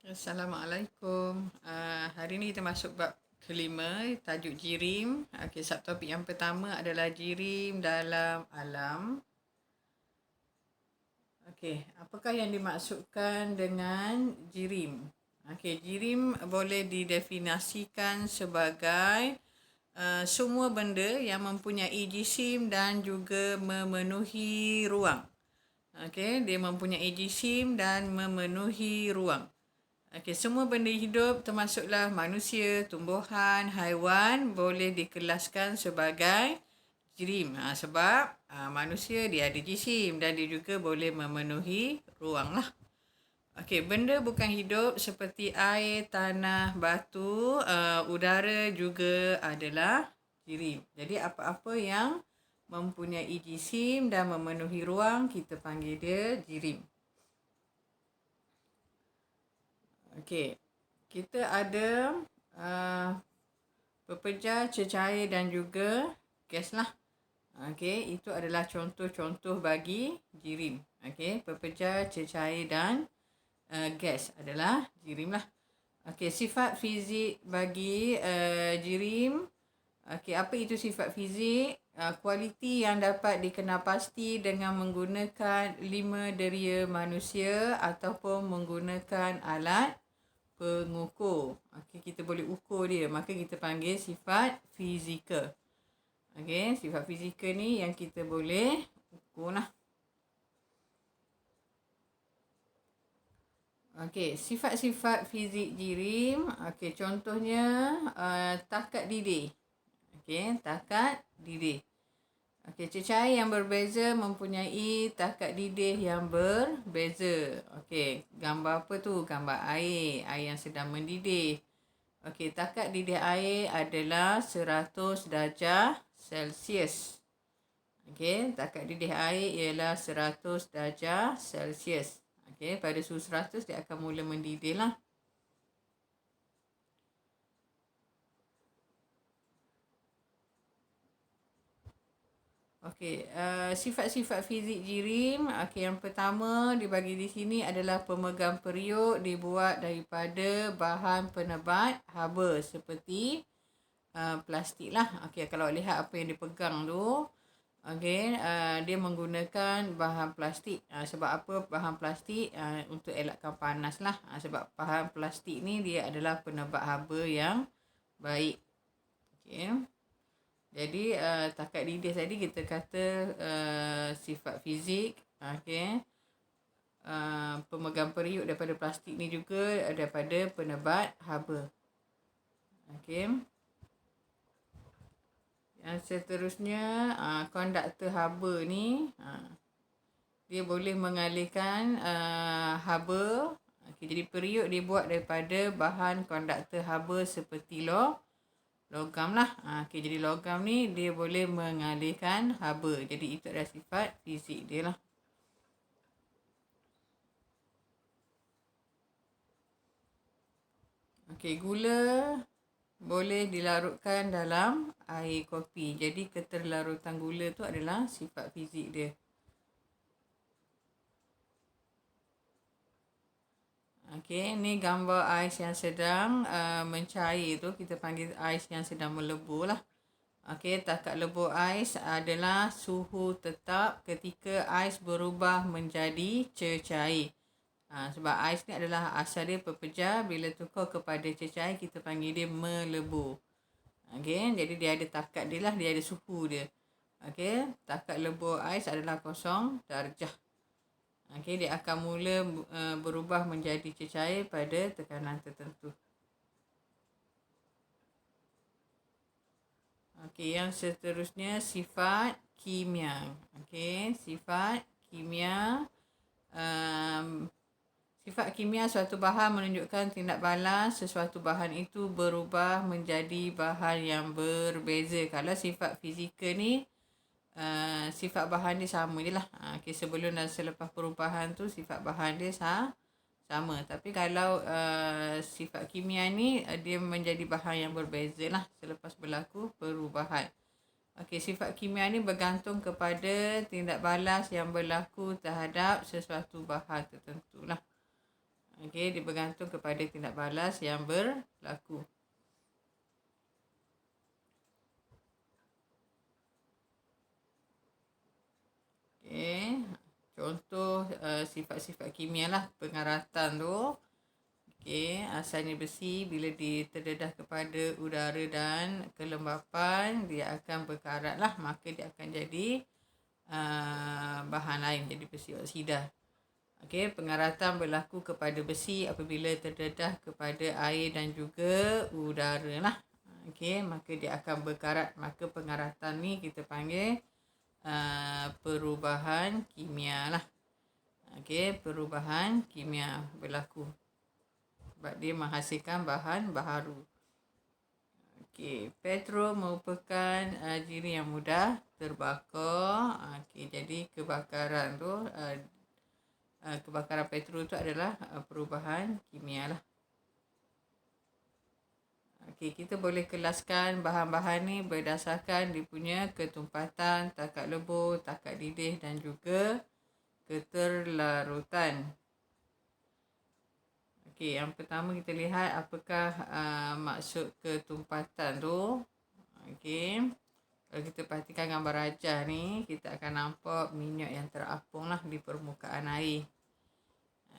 Assalamualaikum. Hari ni kita masuk bab kelima, tajuk jirim. Okey, subtopik yang pertama adalah jirim dalam alam. Okey, apakah yang dimaksudkan dengan jirim? Okey, jirim boleh didefinisikan sebagai semua benda yang mempunyai jisim dan juga memenuhi ruang. Okey, dia mempunyai jisim dan memenuhi ruang. Okey, semua benda hidup termasuklah manusia, tumbuhan, haiwan boleh dikelaskan sebagai jirim. Sebab manusia dia ada jisim dan dia juga boleh memenuhi ruang lah. Okey, benda bukan hidup seperti air, tanah, batu, udara juga adalah jirim. Jadi apa-apa yang mempunyai jisim dan memenuhi ruang kita panggil dia jirim. Okey, kita ada pepejar, cecair dan juga gas lah. Okey, itu adalah contoh-contoh bagi jirim. Okey, pepejar, cecair dan gas adalah jirim lah. Okey, sifat fizik bagi jirim. Okey, apa itu sifat fizik? Kualiti yang dapat dikenal pasti dengan menggunakan 5 deria manusia ataupun menggunakan alat pengukur. Okey, kita boleh ukur dia, maka kita panggil sifat fizikal. Okey, sifat fizikal ni yang kita boleh ukur lah. Okey, sifat-sifat fizik jirim. Okey, contohnya takat didih. Okey, takat didih. Okey, cecair yang berbeza mempunyai takat didih yang berbeza. Okey, gambar apa tu? Gambar air yang sedang mendidih. Okey, takat didih air adalah 100 darjah Celsius. Okey, takat didih air ialah 100 darjah Celsius. Okey, pada suhu 100 dia akan mula mendidih lah. Okey, sifat-sifat fizik jirim. Okey, yang pertama dibagi di sini adalah pemegang periuk dibuat daripada bahan penebat haba seperti plastik lah. Okey, kalau lihat apa yang dipegang tu, okey, dia menggunakan bahan plastik. Sebab apa bahan plastik? Untuk elakkan panas lah. Sebab bahan plastik ni dia adalah penebat haba yang baik. Okey. Jadi takat didih tadi kita kata sifat fizik. Okey. Pemegang periuk daripada plastik ni juga daripada penebat haba. Okey. Yang seterusnya konduktor haba ni dia boleh mengalihkan haba. Okey, jadi periuk dibuat daripada bahan konduktor haba seperti logam lah. Okey, jadi logam ni dia boleh mengalihkan haba. Jadi itu adalah sifat fizik dia lah. Okey, gula boleh dilarutkan dalam air kopi. Jadi keterlarutan gula tu adalah sifat fizik dia. Okey, ni gambar ais yang sedang mencair tu, kita panggil ais yang sedang melebur lah. Okey, takat lebur ais adalah suhu tetap ketika ais berubah menjadi cecair. Sebab ais ni adalah asal dia pepejar, bila tukar kepada cecair kita panggil dia melebur. Okey, jadi dia ada takat dia lah, dia ada suhu dia. Okey, takat lebur ais adalah 0 darjah. Okey, dia akan mula berubah menjadi cecair pada tekanan tertentu. Okey, yang seterusnya sifat kimia. Okey, sifat kimia. Sifat kimia suatu bahan menunjukkan tindak balas sesuatu bahan itu berubah menjadi bahan yang berbeza. Kalau sifat fizikal ni sifat bahan dia sama je lah. Okay, sebelum dan selepas perubahan tu sifat bahan dia sama. Tapi kalau sifat kimia ni dia menjadi bahan yang berbeza lah selepas berlaku perubahan. Okey, sifat kimia ni bergantung kepada tindak balas yang berlaku terhadap sesuatu bahan tertentu lah. Okey, dia bergantung kepada tindak balas yang berlaku. Okey, contoh sifat-sifat kimia lah pengaratan tu. Okey, asalnya besi bila terdedah kepada udara dan kelembapan, dia akan berkarat lah, maka dia akan jadi bahan lain, jadi besi oksida. Okey, pengaratan berlaku kepada besi apabila terdedah kepada air dan juga udara lah. Okey, maka dia akan berkarat. Maka pengaratan ni kita panggil perubahan kimia lah. Okey, perubahan kimia berlaku sebab dia menghasilkan bahan baharu. Okey, petrol merupakan jirim yang mudah terbakar. Okey, jadi kebakaran tu kebakaran petrol tu adalah perubahan kimia lah. Okey, kita boleh kelaskan bahan-bahan ni berdasarkan dia punya ketumpatan, takat lebur, takat didih dan juga keterlarutan. Okey, yang pertama kita lihat apakah maksud ketumpatan tu. Okey, kalau kita perhatikan gambar rajah ni, kita akan nampak minyak yang terapung lah di permukaan air.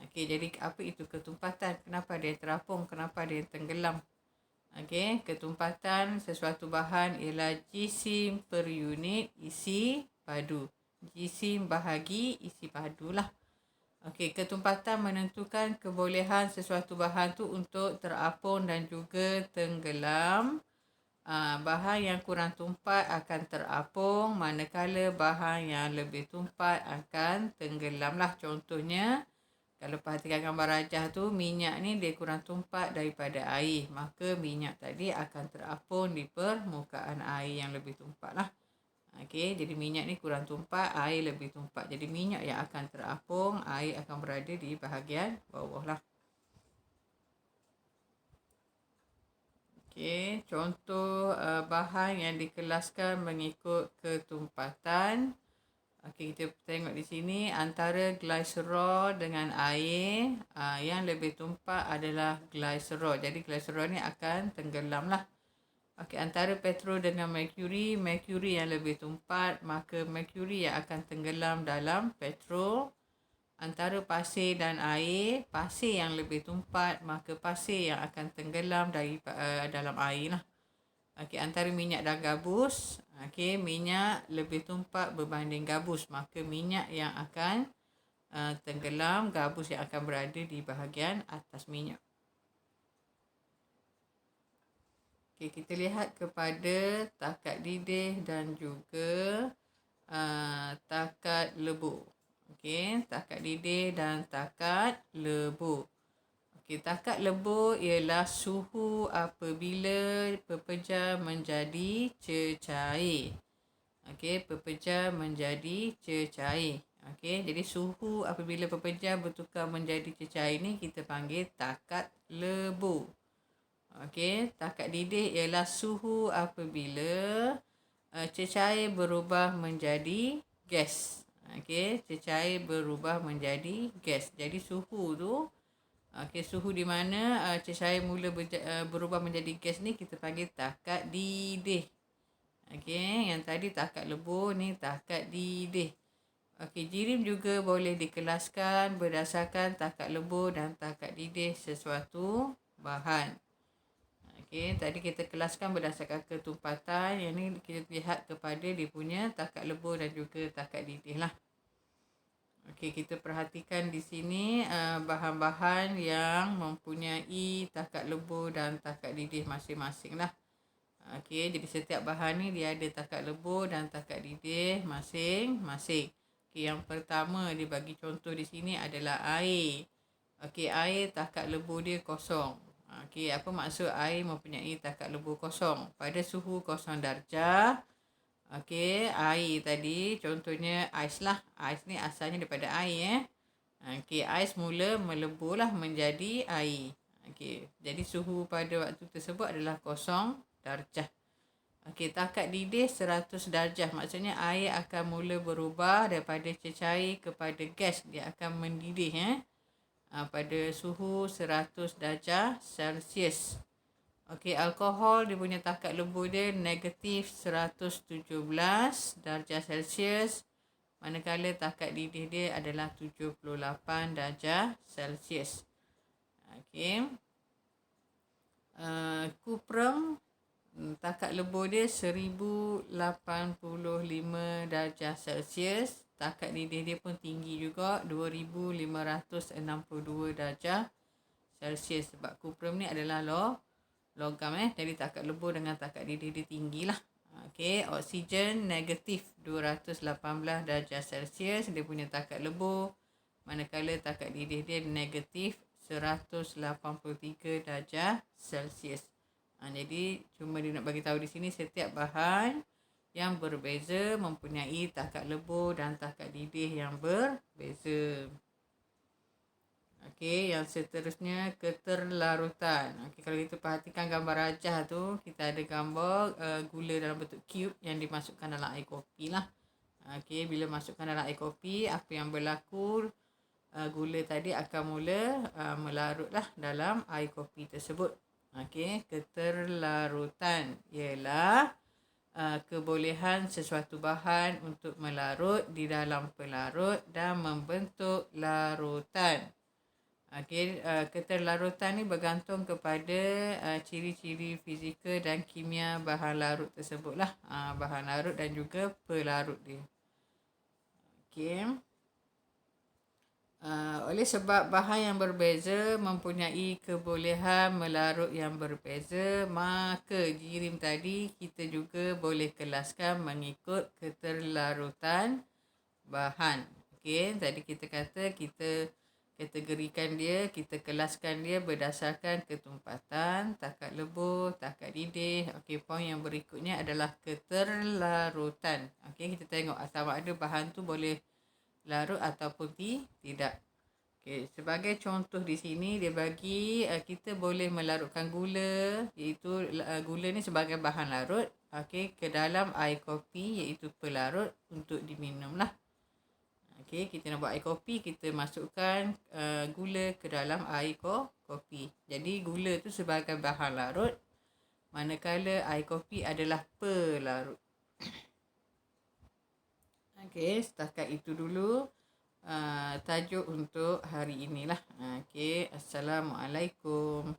Okey, jadi apa itu ketumpatan? Kenapa dia terapung? Kenapa dia tenggelam? Okey, ketumpatan sesuatu bahan ialah jisim per unit isi padu. Jisim bahagi isi padu lah. Okey, ketumpatan menentukan kebolehan sesuatu bahan tu untuk terapung dan juga tenggelam. Bahan yang kurang tumpat akan terapung, manakala bahan yang lebih tumpat akan tenggelam lah. Contohnya, kalau perhatikan gambar rajah tu, minyak ni dia kurang tumpat daripada air. Maka minyak tadi akan terapung di permukaan air yang lebih tumpat lah. Okey, jadi minyak ni kurang tumpat, air lebih tumpat. Jadi minyak yang akan terapung, air akan berada di bahagian bawah lah. Okey, contoh bahan yang dikelaskan mengikut ketumpatan. Okey, kita tengok di sini antara glycerol dengan air, yang lebih tumpat adalah glycerol. Jadi glycerol ni akan tenggelam lah. Okey, antara petrol dengan merkuri, merkuri yang lebih tumpat, maka merkuri yang akan tenggelam dalam petrol. Antara pasir dan air, pasir yang lebih tumpat, maka pasir yang akan tenggelam dalam air lah. Okey, antara minyak dan gabus, okey, minyak lebih tumpat berbanding gabus, maka minyak yang akan tenggelam, gabus yang akan berada di bahagian atas minyak. Okey, kita lihat kepada takat didih dan juga takat lebur. Okey, takat didih dan takat lebur. Okey, takat lebur ialah suhu apabila pepejar menjadi cecair. Okey, pepejar menjadi cecair. Okey, jadi suhu apabila pepejar bertukar menjadi cecair ni kita panggil takat lebur. Okey, takat didih ialah suhu apabila cecair berubah menjadi gas. Okey, cecair berubah menjadi gas. Jadi suhu tu, okey, suhu di mana cecair mula berubah menjadi gas ni kita panggil takat didih. Okey, yang tadi takat lebur, ni takat didih. Okey, jirim juga boleh dikelaskan berdasarkan takat lebur dan takat didih sesuatu bahan. Okey, tadi kita kelaskan berdasarkan ketumpatan. Yang ni kita lihat kepada dia punya takat lebur dan juga takat didih lah. Okey, kita perhatikan di sini bahan-bahan yang mempunyai takat lebur dan takat didih masing-masing lah. Okey, jadi setiap bahan ni dia ada takat lebur dan takat didih masing-masing. Okey, yang pertama dia bagi contoh di sini adalah air. Okey, air takat lebur dia kosong. Okey, apa maksud air mempunyai takat lebur kosong? Pada suhu 0 darjah, okey, air tadi contohnya ais lah. Ais ni asalnya daripada air Okey, ais mula meleburlah menjadi air. Okey, jadi suhu pada waktu tersebut adalah 0 darjah. Okey, takat didih 100 darjah. Maksudnya air akan mula berubah daripada cecair kepada gas. Dia akan mendidih. pada suhu 100 darjah Celsius. Okey, alkohol dia punya takat lebur dia negatif 117 darjah Celsius. Manakala takat didih dia adalah 78 darjah Celsius. Okey. Kuprem, takat lebur dia 1085 darjah Celsius. Takat didih dia pun tinggi juga, 2562 darjah Celsius. Sebab kuprem ni adalah logam jadi takat lebur dengan takat didih dia tinggi lah. Okey, oksigen negatif 218 darjah Celsius dia punya takat lebur, manakala takat didih dia negatif 183 darjah Celsius. Jadi cuma dia nak bagi tahu di sini setiap bahan yang berbeza mempunyai takat lebur dan takat didih yang berbeza. Okey, yang seterusnya keterlarutan. Okey, kalau kita perhatikan gambar rajah tu, kita ada gambar gula dalam bentuk cube yang dimasukkan dalam air kopi lah. Okey, bila masukkan dalam air kopi, apa yang berlaku? Gula tadi akan mula melarutlah dalam air kopi tersebut. Okey, keterlarutan ialah kebolehan sesuatu bahan untuk melarut di dalam pelarut dan membentuk larutan. Okey, keterlarutan ni bergantung kepada ciri-ciri fizikal dan kimia bahan larut tersebut lah. Bahan larut dan juga pelarut dia. Okey. Oleh sebab bahan yang berbeza mempunyai kebolehan melarut yang berbeza, maka jirim tadi kita juga boleh kelaskan mengikut keterlarutan bahan. Okey, tadi kita kata kita kategorikan dia, kita kelaskan dia berdasarkan ketumpatan, takat lebur, takat didih. Okey, poin yang berikutnya adalah keterlarutan. Okey, kita tengok sama ada bahan tu boleh larut ataupun tidak. Okey, sebagai contoh di sini dia bagi kita boleh melarutkan gula, iaitu gula ni sebagai bahan larut, okey, ke dalam air kopi iaitu pelarut untuk diminum lah. Okey, kita nak buat air kopi, kita masukkan gula ke dalam air kopi. Jadi gula tu sebagai bahan larut, manakala air kopi adalah pelarut. Okey, setakat itu dulu tajuk untuk hari inilah. Okey, Assalamualaikum.